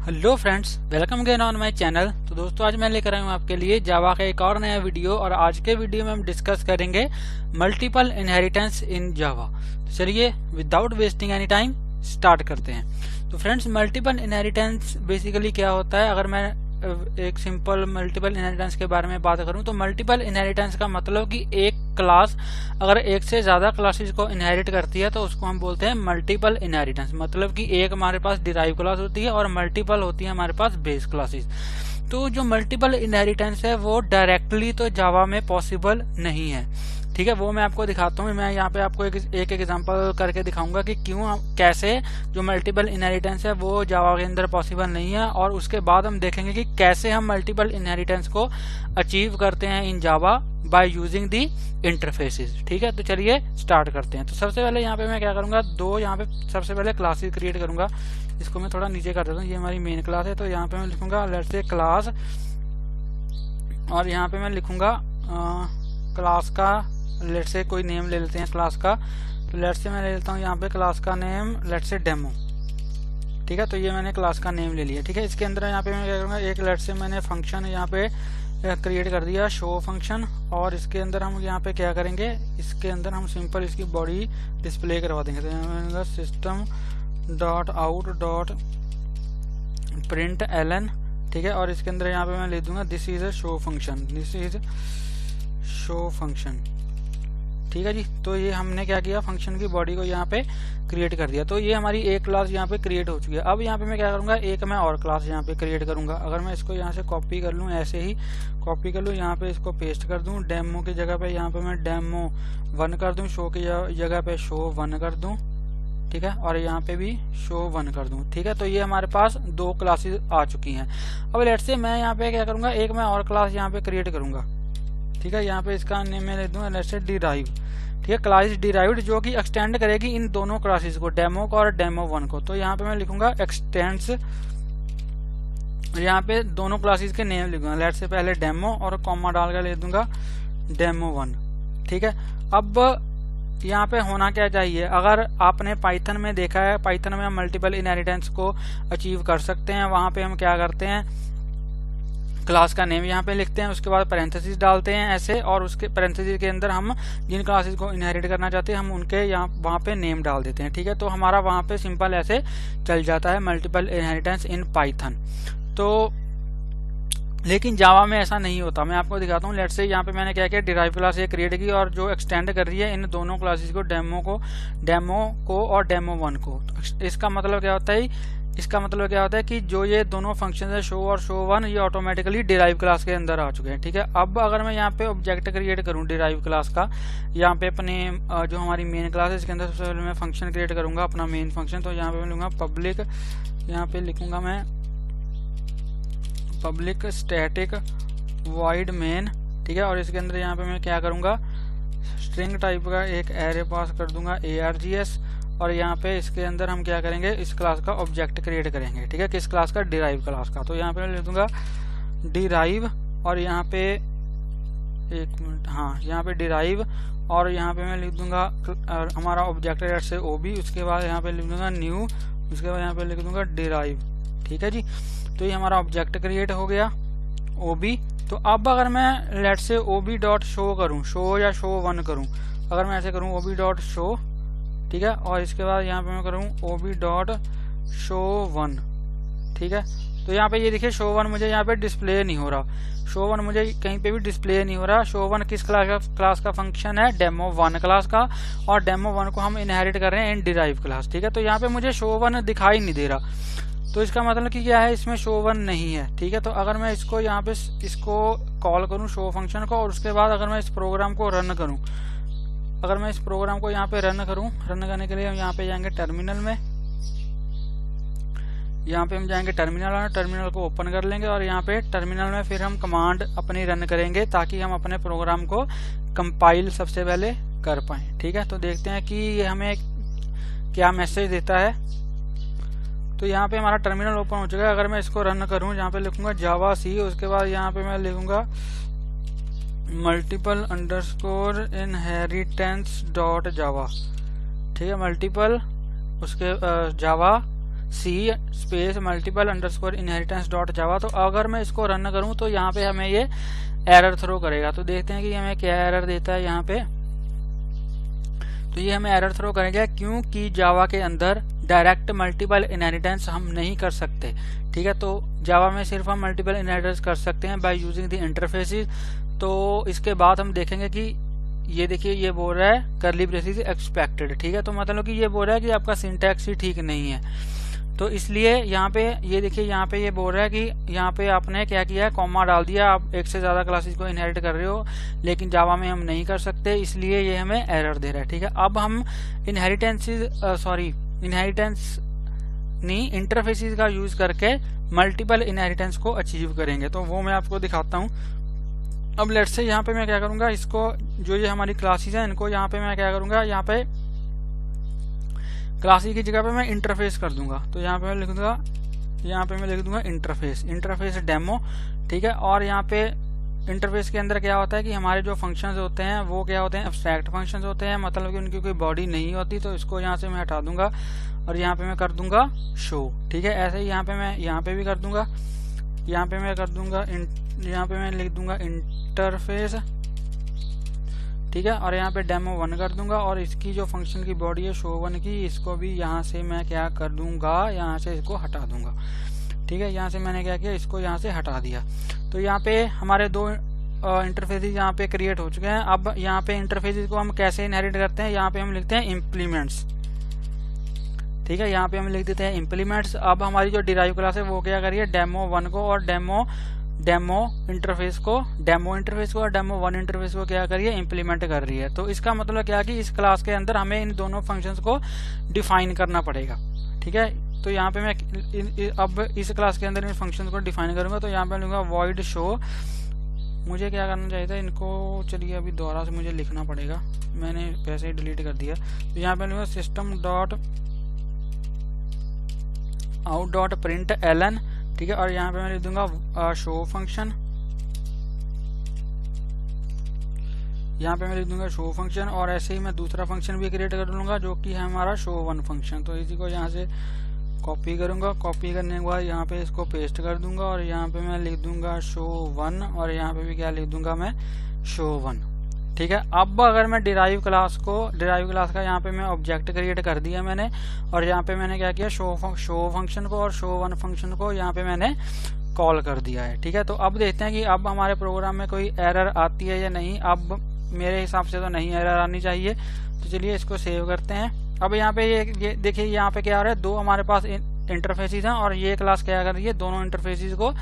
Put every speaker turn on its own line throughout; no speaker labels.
Hello friends, welcome again on my channel. तो दोस्तों, आज मैं लेकर आया हूँ आपके लिए जावा का एक और नया वीडियो और आज के वीडियो में हम डिस्कस करेंगे मल्टीपल इनहेरिटेंस इन जावा। तो चलिए without wasting any time start करते हैं। तो फ्रेंड्स, मल्टीपल इनहेरिटेंस बेसिकली क्या होता है? अगर मैं एक सिंपल मल्टीपल इनहेरिटेंस के बारे में बात करूं तो मल्टीपल इनहेरिटेंस का मतलब कि एक क्लास अगर एक से ज्यादा क्लासेस को इनहेरिट करती है तो उसको हम बोलते हैं मल्टीपल इनहेरिटेंस। मतलब कि एक हमारे पास डिराइव क्लास होती है और मल्टीपल होती है हमारे पास बेस क्लासेस। तो जो मल्टीपल इनहेरिटेंस है वो डायरेक्टली तो जावा में पॉसिबल नहीं है, ठीक है। वो मैं आपको दिखाता हूँ। मैं यहाँ पे आपको एक एग्जांपल करके दिखाऊंगा कि क्यों कैसे जो मल्टीपल इनहेरिटेंस है वो जावा के अंदर पॉसिबल नहीं है, और उसके बाद हम देखेंगे कि कैसे हम मल्टीपल इनहेरिटेंस को अचीव करते हैं इन जावा बाय यूजिंग दी इंटरफेसेस, ठीक है। तो चलिए स्टार्ट करते हैं। तो सबसे पहले यहाँ पे मैं क्या करूंगा, यहाँ पे सबसे पहले क्लासेस क्रिएट करूंगा। इसको मैं थोड़ा नीचे कर देता हूँ, ये हमारी मेन क्लास है। तो यहाँ पे मैं लिखूंगा लेट्स से क्लास, और यहाँ पे मैं लिखूंगा क्लास का लेट्स से कोई नेम ले लेते हैं क्लास का। तो लेट्स से मैं ले लेता हूँ यहाँ पे क्लास का नेम लेट्स से डेमो, ठीक है। तो ये मैंने क्लास का नेम ले लिया, ठीक है। इसके अंदर यहाँ पे मैं क्या करूँगा, एक लेट्स से मैंने फंक्शन यहाँ पे क्रिएट कर दिया शो फंक्शन, और इसके अंदर हम यहाँ पे क्या करेंगे, इसके अंदर हम सिंपल इसकी बॉडी डिस्प्ले करवा देंगे। तो system dot out dot println, ठीक है। और इसके अंदर यहाँ पे मैं ले दूंगा this is a show function, this is show function, ठीक है जी। तो ये हमने क्या किया, फंक्शन की बॉडी को यहाँ पे क्रिएट कर दिया। तो ये हमारी एक क्लास यहाँ पे क्रिएट हो चुकी है। अब यहाँ पे मैं क्या करूँगा, एक मैं और क्लास यहाँ पे क्रिएट करूँगा। अगर मैं इसको यहाँ से कॉपी कर लूँ, ऐसे ही कॉपी कर लूँ, यहाँ पे इसको पेस्ट कर दूँ, डेमो की जगह पे यहाँ पे मैं डेमो 1 कर दूँ, शो की जगह पे शो 1 कर दूँ, ठीक है। और यहाँ पे भी शो 1 कर दूँ, ठीक है। तो ये हमारे पास 2 क्लासेस आ चुकी हैं। अब लेट्स से मैं यहाँ पे क्या करूँगा, एक मैं और क्लास यहाँ पे क्रिएट करूँगा, ठीक है। यहाँ पे इसका नेम मैं ले दूंगा लेट्स से डिराइव, ठीक है। क्लास डिराइव्ड जो कि एक्सटेंड करेगी इन दोनों क्लासेस को, डेमो को और डेमो 1 को। तो यहाँ पे मैं लिखूंगा एक्सटेंड्स, यहाँ पे दोनों क्लासेस के नेम लिखूंगा लेट्स से पहले डेमो और कॉमा डाल कर ले दूंगा डेमो 1, ठीक है। अब यहाँ पे होना क्या चाहिए, अगर आपने पाइथन में देखा है, पाइथन में हम मल्टीपल इनहेरिटेंस को अचीव कर सकते हैं। वहां पे हम क्या करते हैं, क्लास का नेम यहाँ पे लिखते हैं, उसके बाद पैरेंथेसिस डालते हैं ऐसे, और उसके पैरेंथेसिस के अंदर हम जिन क्लासेस को इनहेरिट करना चाहते हैं हम उनके यहाँ वहाँ पे नेम डाल देते हैं, ठीक है। तो हमारा वहाँ पे सिंपल ऐसे चल जाता है मल्टीपल इनहेरिटेंस इन पाइथन। तो लेकिन जावा में ऐसा नहीं होता। मैं आपको दिखाता हूँ। लेट्स से यहाँ पे मैंने क्या किया, डिराइव क्लास ये क्रिएट की और जो एक्सटेंड कर रही है इन दोनों क्लासेस को, डेमो को और डेमो 1 को। इसका मतलब क्या होता है, इसका मतलब क्या होता है कि जो ये दोनों फंक्शन है शो और शो 1 ये ऑटोमेटिकली डिराइव क्लास के अंदर आ चुके हैं, ठीक है। अब अगर मैं यहाँ पे ऑब्जेक्ट क्रिएट करूँ डिराइव क्लास का, यहाँ पे अपने जो हमारी मेन क्लास है इसके अंदर सबसे पहले मैं फंक्शन क्रिएट करूंगा अपना मेन फंक्शन। तो यहाँ पे मैं लूंगा पब्लिक, यहाँ पे लिखूंगा मैं पब्लिक स्टैटिक वॉइड मेन, ठीक है। और इसके अंदर यहाँ पे मैं क्या करूंगा, स्ट्रिंग टाइप का एक एरे पास कर दूंगा args, और यहाँ पे इसके अंदर हम क्या करेंगे, इस क्लास का ऑब्जेक्ट क्रिएट करेंगे, ठीक है। किस क्लास का, डिराइव क्लास का। तो यहाँ पे मैं लिख दूंगा डिराइव, और यहाँ पे एक मिनट, हाँ यहाँ पे डिराइव, और यहाँ पे मैं लिख दूंगा हमारा ऑब्जेक्ट लेट्स से ओबी, उसके बाद यहाँ पे लिख दूंगा न्यू, उसके बाद यहाँ पे लिख दूंगा डिराइव, ठीक है जी। तो ये हमारा ऑब्जेक्ट क्रिएट हो गया ओबी। तो अब अगर मैं let's say OB dot show करूँ, शो या शो 1 करूँ, अगर मैं ऐसे करूँ ओबी डॉट शो, ठीक है। और इसके बाद यहाँ पे मैं करूँ ओबी डॉट शो 1, ठीक है। तो यहाँ पे ये देखिए शो 1 मुझे यहाँ पे डिस्प्ले नहीं हो रहा, शो 1 मुझे कहीं पे भी डिस्प्ले नहीं हो रहा। शो 1 किस क्लास का फंक्शन है, डेमो 1 क्लास का, और डेमो 1 को हम इनहेरिट कर रहे हैं इन डिराइव क्लास, ठीक है। तो यहाँ पे मुझे शो 1 दिखाई नहीं दे रहा, तो इसका मतलब कि क्या है, इसमें शो 1 नहीं है, ठीक है। तो अगर मैं इसको यहाँ पे इसको कॉल करूँ शो फंक्शन को, और उसके बाद अगर मैं इस प्रोग्राम को रन करूँ, अगर मैं इस प्रोग्राम को यहाँ पे रन करूँ, रन करने के लिए हम यहाँ पे जाएंगे टर्मिनल में, यहाँ पे हम जाएंगे टर्मिनल और टर्मिनल को ओपन कर लेंगे, और यहाँ पे टर्मिनल में फिर हम कमांड अपनी रन करेंगे ताकि हम अपने प्रोग्राम को कंपाइल सबसे पहले कर पाए, ठीक है। तो देखते हैं कि ये हमें क्या मैसेज देता है। तो यहाँ पे हमारा टर्मिनल ओपन हो चुका है। अगर मैं इसको रन करूँ, यहाँ पे लिखूंगा जावा सी, उसके बाद यहाँ पे मैं लिखूंगा multiple underscore inheritance dot Java, ठीक है। मल्टीपल उसके Java C space multiple underscore inheritance dot Java. तो अगर मैं इसको रन करूं तो यहाँ पे हमें ये एरर थ्रो करेगा। तो देखते हैं कि हमें क्या एरर देता है यहाँ पे। तो ये हमें एरर थ्रो करेगा क्योंकि जावा के अंदर डायरेक्ट मल्टीपल इनहेरिटेंस हम नहीं कर सकते। ठीक है, तो जावा में सिर्फ हम मल्टीपल इनहेरिटेंस कर सकते हैं बाय यूजिंग द इंटरफेसेस। तो इसके बाद हम देखेंगे कि ये देखिए ये बोल रहा है करली ब्रेसेस एक्सपेक्टेड। ठीक है, तो मतलब कि ये बोल रहा है कि आपका सिंटैक्स ही ठीक नहीं है। तो इसलिए यहाँ पे ये देखिए यहाँ पे ये बोल रहा है कि यहाँ पे आपने क्या किया है, कॉमा डाल दिया, आप एक से ज़्यादा क्लासेस को इनहेरिट कर रहे हो, लेकिन जावा में हम नहीं कर सकते, इसलिए ये हमें एरर दे रहा है। ठीक है, अब हम इनहेरिटेंस नहीं इंटरफेसेस का यूज करके मल्टीपल इनहेरिटेंस को अचीव करेंगे। तो वो मैं आपको दिखाता हूँ। अब लेट्स से यहाँ पे मैं क्या करूँगा, इसको जो ये हमारी क्लासेस हैं इनको यहाँ पे मैं क्या करूँगा, यहाँ पे क्लासेस की जगह पे मैं इंटरफेस कर दूंगा। तो यहाँ पे मैं लिख दूंगा, यहाँ पे मैं लिख दूंगा इंटरफेस डेमो। ठीक है, और यहाँ पे इंटरफेस के अंदर क्या होता है कि हमारे जो फंक्शंस होते हैं वो क्या होते हैं, एब्स्ट्रैक्ट फंक्शंस होते हैं, मतलब कि उनकी कोई बॉडी नहीं होती। तो इसको यहाँ से मैं हटा दूंगा और यहाँ पे मैं कर दूंगा शो। ठीक है, ऐसे ही यहाँ पे मैं यहाँ पे भी कर दूंगा, यहाँ पे मैं कर दूंगा, यहाँ पे मैं लिख दूंगा इंटरफेस। ठीक है, और यहाँ पे डेमो 1 कर दूंगा और इसकी जो फंक्शन की बॉडी है शो 1 की, इसको भी यहाँ से मैं क्या कर दूंगा, यहाँ से इसको हटा दूंगा। ठीक है, यहाँ से मैंने क्या किया, इसको यहाँ से हटा दिया। तो यहाँ पे हमारे दो इंटरफेसेस यहाँ पे क्रिएट हो चुके हैं। अब यहाँ पे इंटरफेसेस को हम कैसे इनहेरिट करते हैं, यहाँ पे हम लिखते हैं इम्प्लीमेंट्स। ठीक है, यहाँ पे हम लिख देते हैं इम्प्लीमेंट्स। अब हमारी जो डिराइव क्लास है वो क्या करिए, डेमो 1 को और डेमो इंटरफेस को और डेमो 1 इंटरफेस को क्या करिए, इंप्लीमेंट कर रही है। तो इसका मतलब क्या कि इस क्लास के अंदर हमें इन दोनों फंक्शंस को डिफाइन करना पड़ेगा। ठीक है, तो यहाँ पे मैं अब इस क्लास के अंदर इन फंक्शंस को डिफाइन करूंगा। तो यहाँ पे लूंगा वॉइड शो। मुझे क्या करना चाहिए था, इनको चलिए अभी दोबारा से मुझे लिखना पड़ेगा, मैंने वैसे ही डिलीट कर दिया। तो यहाँ पे लूंगा system dot out dot println. ठीक है, और यहाँ पे मैं लिख दूंगा शो फंक्शन। यहाँ पे मैं लिख दूंगा शो फंक्शन और ऐसे ही मैं दूसरा फंक्शन भी क्रिएट कर लूंगा जो कि है हमारा शो 1 फंक्शन। तो इसी को यहाँ से कॉपी करूंगा, कॉपी करने के बाद यहाँ पे इसको पेस्ट कर दूंगा और यहाँ पे मैं लिख दूंगा शो 1 और यहाँ पे भी क्या लिख दूंगा मैं, शो 1। ठीक है, अब अगर मैं डिराइव क्लास का यहाँ पे मैं ऑब्जेक्ट क्रिएट कर दिया मैंने, और यहाँ पे मैंने क्या किया, शो फंक्शन को और शो 1 फंक्शन को यहाँ पे मैंने कॉल कर दिया है। ठीक है, तो अब देखते हैं कि अब हमारे प्रोग्राम में कोई एरर आती है या नहीं। अब मेरे हिसाब से तो नहीं एरर आनी चाहिए। तो चलिए इसको सेव करते हैं। अब यहाँ पे ये देखिए यहाँ पे क्या हो रहा है, दो हमारे पास इंटरफेसेस हैं और ये क्लास क्या कर रही है, दोनों इंटरफेसेस को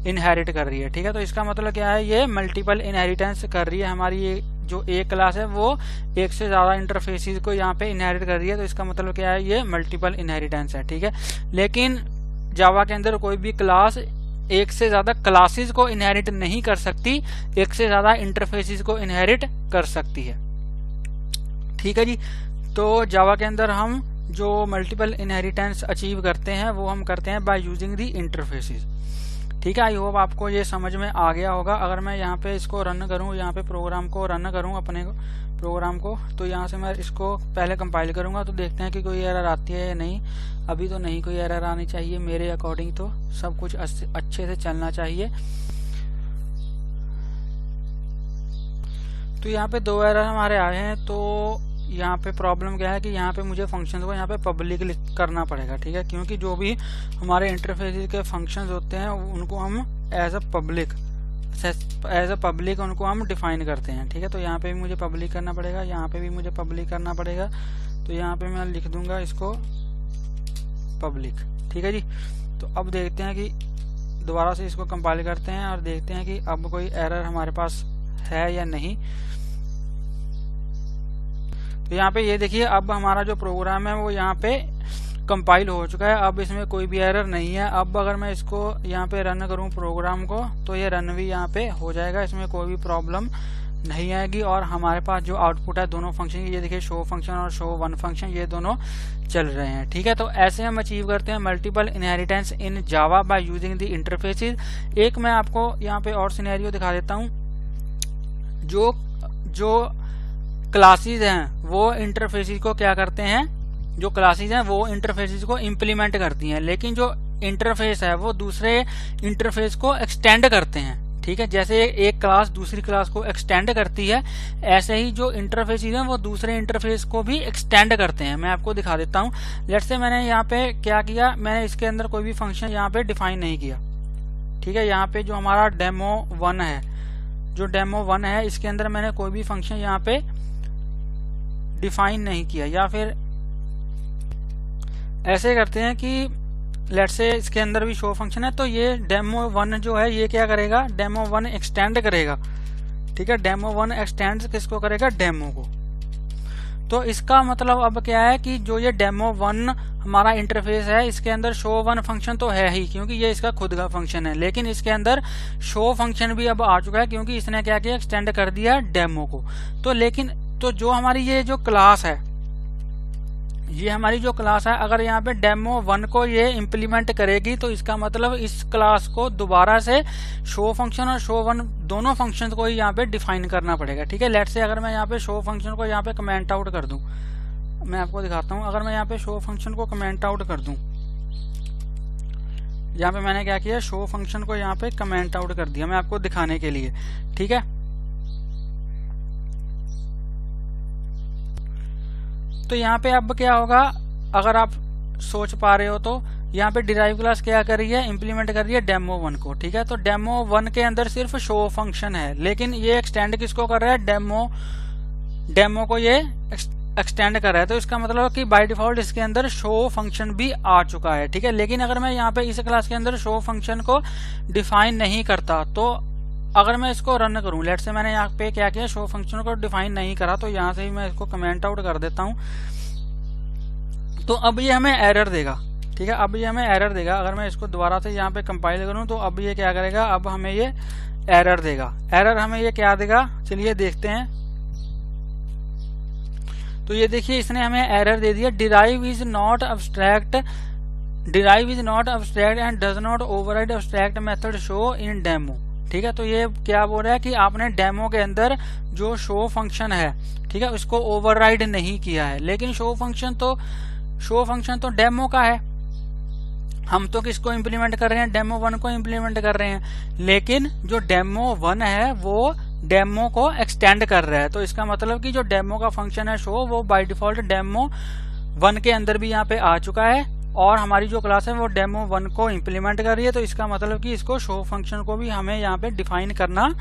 इनहेरिट कर रही है। ठीक है, तो इसका मतलब क्या है, ये मल्टीपल इनहेरिटेंस कर रही है। हमारी ये जो एक क्लास है वो एक से ज्यादा इंटरफेसेस को यहाँ पे इनहेरिट कर रही है। तो इसका मतलब क्या है, ये मल्टीपल इनहेरिटेंस है। ठीक है, लेकिन जावा के अंदर कोई भी क्लास एक से ज्यादा क्लासेस को इनहेरिट नहीं कर सकती, एक से ज्यादा इंटरफेसेस को इनहेरिट कर सकती है। ठीक है जी, तो जावा के अंदर हम जो मल्टीपल इनहेरिटेंस अचीव करते हैं वो हम करते हैं बाय यूजिंग दी इंटरफेसेस। ठीक है, आई होप आपको ये समझ में आ गया होगा। अगर मैं यहाँ पे इसको रन करूँ, यहाँ पे प्रोग्राम को रन करूँ अपने प्रोग्राम को, तो यहाँ से मैं इसको पहले कंपाइल करूँगा। तो देखते हैं कि कोई एरर आती है या नहीं। अभी तो नहीं कोई एरर आनी चाहिए मेरे अकॉर्डिंग, तो सब कुछ अच्छे से चलना चाहिए। तो यहाँ पे 2 एरर हमारे आए हैं। तो यहाँ पे प्रॉब्लम क्या है कि यहाँ पे मुझे फंक्शंस को यहाँ पे पब्लिक करना पड़ेगा। ठीक है, क्योंकि जो भी हमारे इंटरफेस के फंक्शंस होते हैं उनको हम एज अ पब्लिक उनको हम डिफाइन करते हैं। ठीक है, तो यहाँ पे भी मुझे पब्लिक करना पड़ेगा, यहाँ पे भी मुझे पब्लिक करना पड़ेगा। तो यहाँ पे मैं लिख दूंगा इसको पब्लिक। ठीक है जी, तो अब देखते हैं कि दोबारा से इसको कंपाइल करते हैं और देखते हैं कि अब कोई एरर हमारे पास है या नहीं। तो यहाँ पे ये देखिए, अब हमारा जो प्रोग्राम है वो यहाँ पे कंपाइल हो चुका है। अब इसमें कोई भी एरर नहीं है। अब अगर मैं इसको यहाँ पे रन करूँ प्रोग्राम को, तो ये रन भी यहाँ पे हो जाएगा, इसमें कोई भी प्रॉब्लम नहीं आएगी। और हमारे पास जो आउटपुट है दोनों फंक्शन, ये देखिए शो फंक्शन और शो 1 फंक्शन, ये दोनों चल रहे हैं। ठीक है, तो ऐसे हम अचीव करते हैं multiple inheritance in Java by using the interfaces. एक मैं आपको यहाँ पे और सिनेरियो दिखा देता हूँ। जो क्लासेस हैं वो इंटरफेसेस को क्या करते हैं, जो क्लासेस हैं वो इंटरफेसेस को इम्प्लीमेंट करती हैं, लेकिन जो इंटरफेस है वो दूसरे इंटरफेस को एक्सटेंड करते हैं। ठीक है, जैसे एक क्लास दूसरी क्लास को एक्सटेंड करती है, ऐसे ही जो इंटरफेसेस हैं वो दूसरे इंटरफेस को भी एक्सटेंड करते हैं। मैं आपको दिखा देता हूँ। लेट्स से मैंने यहाँ पे क्या किया, मैंने इसके अंदर कोई भी फंक्शन यहाँ पे डिफाइन नहीं किया। ठीक है, यहाँ पे जो हमारा डेमो1 है, जो डेमो1 है इसके अंदर मैंने कोई भी फंक्शन यहाँ पे डिफाइन नहीं किया। या फिर ऐसे करते हैं कि लेट्स से इसके अंदर भी शो फंक्शन है, तो ये डेमो1 जो है ये क्या करेगा, डेमो1 एक्सटेंड करेगा। ठीक है, डेमो1 एक्सटेंड किसको करेगा, डेमो को। तो इसका मतलब अब क्या है कि जो ये डेमो1 हमारा इंटरफेस है इसके अंदर शो1 फंक्शन तो है ही, क्योंकि ये इसका खुद का फंक्शन है, लेकिन इसके अंदर शो फंक्शन भी अब आ चुका है क्योंकि इसने क्या किया, एक्सटेंड कर दिया डेमो को। तो लेकिन तो जो हमारी ये जो क्लास है, ये हमारी जो क्लास है, अगर यहाँ पे डेमो1 को ये इम्प्लीमेंट करेगी तो इसका मतलब इस क्लास को दोबारा से शो फंक्शन और शो1 दोनों फंक्शन को ही यहाँ पे डिफाइन करना पड़ेगा। ठीक है, लेट्स से अगर मैं यहाँ पे शो फंक्शन को यहाँ पे कमेंट आउट कर दूं, मैं आपको दिखाता हूँ। अगर मैं यहाँ पे शो फंक्शन को कमेंट आउट कर दूं, यहाँ पे मैंने क्या किया, शो फंक्शन को यहाँ पे कमेंट आउट कर दिया मैं आपको दिखाने के लिए। ठीक है, तो यहाँ पे अब क्या होगा, अगर आप सोच पा रहे हो तो यहाँ पे डिराइव क्लास क्या कर रही है, इम्प्लीमेंट कर रही है डेमो1 को। ठीक है, तो डेमो1 के अंदर सिर्फ शो फंक्शन है, लेकिन ये एक्सटेंड किसको कर रहा है, डेमो को ये एक्सटेंड कर रहा है। तो इसका मतलब कि बाय डिफॉल्ट इसके अंदर शो फंक्शन भी आ चुका है। ठीक है, लेकिन अगर मैं यहाँ पे इस क्लास के अंदर शो फंक्शन को डिफाइन नहीं करता, तो अगर मैं इसको रन करूं, लेट्स से मैंने यहाँ पे क्या किया, शो फंक्शन को डिफाइन नहीं करा, तो यहाँ से ही मैं इसको कमेंट आउट कर देता हूं। तो अब ये हमें एरर देगा। ठीक है, अब ये हमें एरर देगा। अगर मैं इसको दोबारा से यहाँ पे कंपाइल करूं तो अब ये क्या करेगा, अब हमें ये एरर देगा। एरर हमें ये क्या देगा, चलिए देखते हैं। तो ये देखिए, इसने हमें एरर दे दिया, derive is not abstract and does not override abstract method show in demo. ठीक है, तो ये क्या बोल रहा है कि आपने डेमो के अंदर जो शो फंक्शन है, ठीक है, उसको ओवरराइड नहीं किया है। लेकिन शो फंक्शन तो डेमो का है, हम तो किसको इम्प्लीमेंट कर रहे हैं, डेमो1 को इम्प्लीमेंट कर रहे हैं, लेकिन जो डेमो1 है वो डेमो को एक्सटेंड कर रहा है। तो इसका मतलब कि जो डेमो का फंक्शन है शो, वो बाय डिफॉल्ट डेमो1 के अंदर भी यहाँ पे आ चुका है, और हमारी जो क्लास है वो डेमो1 को इम्प्लीमेंट कर रही है। तो इसका मतलब कि इसको शो फंक्शन को भी हमें यहाँ पे डिफाइन करना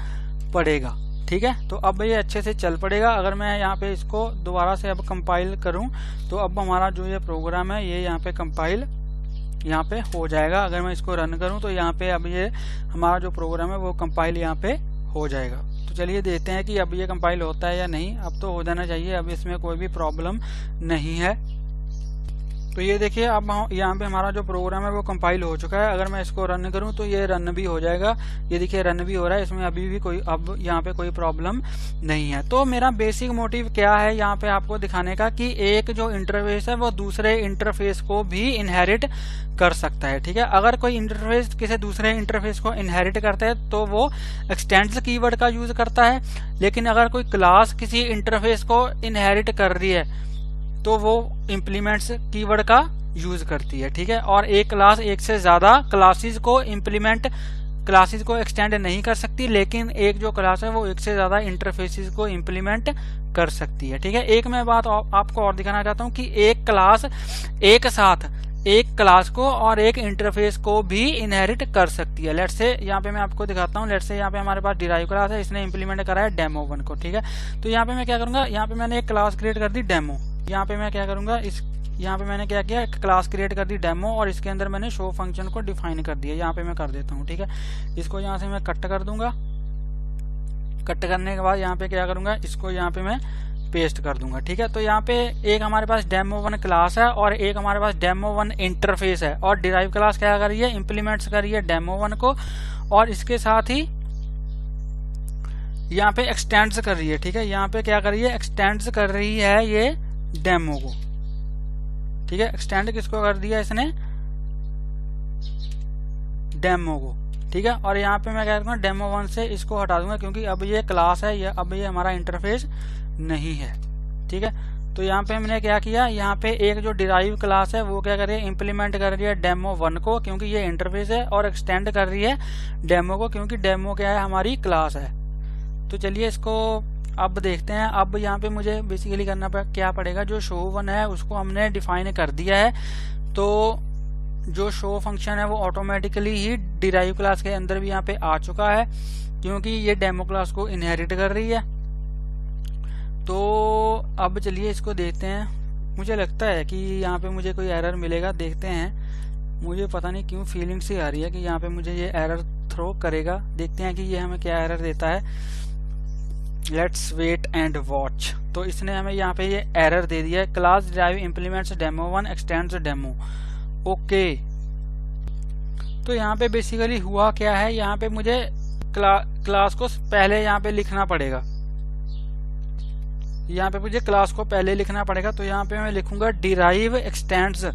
पड़ेगा। ठीक है, तो अब ये अच्छे से चल पड़ेगा। अगर मैं यहाँ पे इसको दोबारा से अब कंपाइल करूँ तो अब हमारा जो ये प्रोग्राम है ये यहाँ पे कंपाइल यहाँ पे हो जाएगा। अगर मैं इसको रन करूँ तो यहाँ पे अब ये हमारा जो प्रोग्राम है वो कंपाइल यहाँ पे हो जाएगा। तो चलिए देखते हैं कि अब ये कंपाइल होता है या नहीं। अब तो हो जाना चाहिए, अब इसमें कोई भी प्रॉब्लम नहीं है। तो ये देखिए, अब यहाँ पे हमारा जो प्रोग्राम है वो कंपाइल हो चुका है। अगर मैं इसको रन करूँ तो ये रन भी हो जाएगा। ये देखिए रन भी हो रहा है, इसमें अभी भी अब यहाँ पे कोई प्रॉब्लम नहीं है। तो मेरा बेसिक मोटिव क्या है यहाँ पे आपको दिखाने का, कि एक जो इंटरफेस है वो दूसरे इंटरफेस को भी इनहेरिट कर सकता है। ठीक है, अगर कोई इंटरफेस किसी दूसरे इंटरफेस को इनहेरिट करता है तो वो एक्सटेंड्स कीवर्ड का यूज करता है, लेकिन अगर कोई क्लास किसी इंटरफेस को इनहेरिट कर रही है तो वो इम्प्लीमेंट्स कीवर्ड का यूज करती है। ठीक है, और एक क्लास एक से ज्यादा क्लासेस को एक्सटेंड नहीं कर सकती, लेकिन एक जो क्लास है वो एक से ज्यादा इंटरफेसेस को इम्प्लीमेंट कर सकती है। ठीक है, एक मैं बात आपको और दिखाना चाहता हूँ कि एक क्लास एक साथ एक क्लास को और एक इंटरफेस को भी इनहेरिट कर सकती है। लेट्स से यहाँ पे मैं आपको दिखाता हूँ। लेट्स से यहाँ पे हमारे पास डिराइव क्लास है, इसने इम्प्लीमेंट करा है डेमो1 को। ठीक है, तो यहाँ पे मैं क्या करूंगा, यहाँ पे मैंने एक क्लास क्रिएट कर दी डेमो। यहाँ पे मैं क्या करूंगा, यहाँ पे मैंने क्या किया, एक क्लास क्रिएट कर दी डेमो, और इसके अंदर मैंने शो फंक्शन को डिफाइन कर दिया। यहाँ पे मैं कर देता हूँ। ठीक है, इसको यहाँ से मैं कट कर दूंगा। कट करने के बाद यहाँ पे क्या करूंगा, इसको यहाँ पे मैं पेस्ट कर दूंगा। ठीक है, तो यहाँ पे एक हमारे पास डेमो1 क्लास है और एक हमारे पास डेमो1 इंटरफेस है, और डिराइव क्लास क्या कर रही है, इम्प्लीमेंट्स कर रही है डेमो1 को, और इसके साथ ही यहाँ पे एक्सटेंड्स कर रही है। ठीक है, यहाँ पे क्या कर रही है, एक्सटेंड्स कर रही है ये डेमो को। ठीक है, एक्सटेंड किसको कर दिया इसने, डेमो को। ठीक है, और यहाँ पे मैं क्या करूँगा, डेमो1 से इसको हटा दूंगा, क्योंकि अब ये क्लास है, अब ये हमारा इंटरफेस नहीं है। ठीक है, तो यहाँ पे हमने क्या किया, यहाँ पे एक जो डिराइव क्लास है वो क्या कर रही है, इम्प्लीमेंट कर रही है डेमो 1 को, क्योंकि ये इंटरफेस है, और एक्सटेंड कर रही है डेमो को, क्योंकि डेमो क्या है, हमारी क्लास है। तो चलिए इसको अब देखते हैं। अब यहाँ पे मुझे बेसिकली करना क्या पड़ेगा, जो show1 है उसको हमने डिफाइन कर दिया है, तो जो शो फंक्शन है वो ऑटोमेटिकली ही डिराइव क्लास के अंदर भी यहाँ पे आ चुका है, क्योंकि ये डेमो क्लास को इनहेरिट कर रही है। तो अब चलिए इसको देखते हैं। मुझे लगता है कि यहाँ पे मुझे कोई एरर मिलेगा, देखते हैं। मुझे पता नहीं क्यों फीलिंग सी आ रही है कि यहाँ पे मुझे ये एरर थ्रो करेगा। देखते हैं कि ये हमें क्या एरर देता है। Let's wait and watch. तो इसने हमें यहाँ पे ये एरर दे दिया है, class derive implements demo 1 x tends demo. Okay, तो यहाँ पे बेसिकली हुआ क्या है, यहाँ पे मुझे क्लास को पहले यहाँ पे लिखना पड़ेगा। यहाँ पे मुझे क्लास को पहले लिखना पड़ेगा। तो यहाँ पे मैं लिखूंगा derive x tends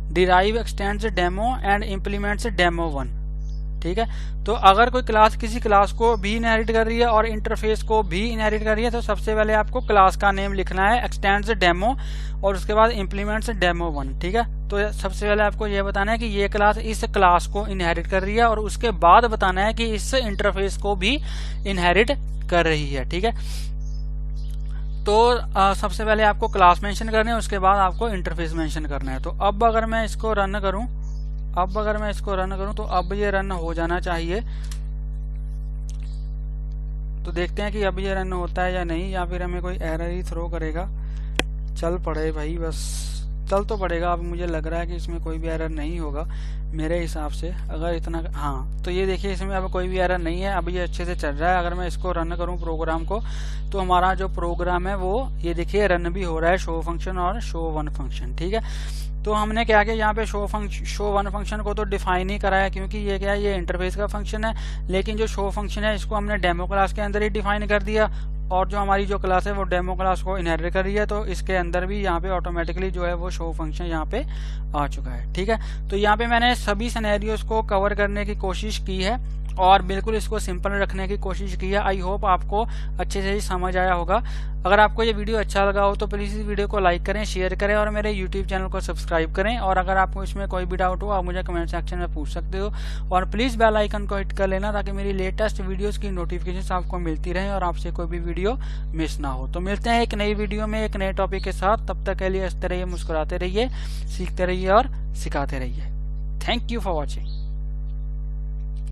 derive x tends demo and implements demo 1। ठीक है, तो अगर कोई क्लास किसी क्लास को भी इनहेरिट कर रही है और इंटरफेस को भी इनहेरिट कर रही है, तो सबसे पहले आपको क्लास का नेम लिखना है एक्सटेंड्स डेमो, और उसके बाद इम्प्लीमेंट्स डेमो 1। ठीक है, तो सबसे पहले आपको यह बताना है कि ये क्लास इस क्लास को इनहेरिट कर रही है, और उसके बाद बताना है कि इस इंटरफेस को भी इनहेरिट कर रही है। ठीक है, तो सबसे पहले आपको क्लास मेंशन करना है, उसके बाद आपको इंटरफेस मेंशन करना है। तो अब अगर मैं इसको रन करूं, तो अब ये रन हो जाना चाहिए। तो देखते हैं कि अब ये रन होता है या नहीं, या फिर हमें कोई एरर ही थ्रो करेगा। चल पड़े भाई, बस चल तो पड़ेगा। अब मुझे लग रहा है कि इसमें कोई भी एरर नहीं होगा मेरे हिसाब से, अगर इतना। हाँ, तो ये देखिए इसमें अब कोई भी एरर नहीं है, अब ये अच्छे से चल रहा है। अगर मैं इसको रन करूं प्रोग्राम को, तो हमारा जो प्रोग्राम है वो ये देखिए रन भी हो रहा है, शो फंक्शन और show1 फंक्शन। ठीक है, तो हमने क्या किया, यहाँ पे show1 फंक्शन को तो डिफाइन ही करा है, क्योंकि ये क्या है, ये इंटरफेस का फंक्शन है। लेकिन जो शो फंक्शन है इसको हमने डेमो क्लास के अंदर ही डिफाइन कर दिया, और जो हमारी जो क्लास है वो डेमो क्लास को इनहेरिट कर रही है, तो इसके अंदर भी यहाँ पे ऑटोमेटिकली जो है वो शो फंक्शन यहाँ पे आ चुका है। ठीक है, तो यहाँ पे मैंने सभी सिनेरियोस को कवर करने की कोशिश की है, और बिल्कुल इसको सिंपल रखने की कोशिश की है। आई होप आपको अच्छे से ही समझ आया होगा। अगर आपको ये वीडियो अच्छा लगा हो तो प्लीज़ इस वीडियो को लाइक करें, शेयर करें, और मेरे यूट्यूब चैनल को सब्सक्राइब करें। और अगर आपको इसमें कोई भी डाउट हो आप मुझे कमेंट सेक्शन में पूछ सकते हो, और प्लीज़ बेल आइकन को हिट कर लेना, ताकि मेरी लेटेस्ट वीडियोज़ की नोटिफिकेशन आपको मिलती रहे और आपसे कोई भी वीडियो मिस ना हो। तो मिलते हैं एक नई वीडियो में एक नए टॉपिक के साथ। तब तक के लिए हंसते रहिए, मुस्कुराते रहिए, सीखते रहिए और सिखाते रहिए। Thank you for watching.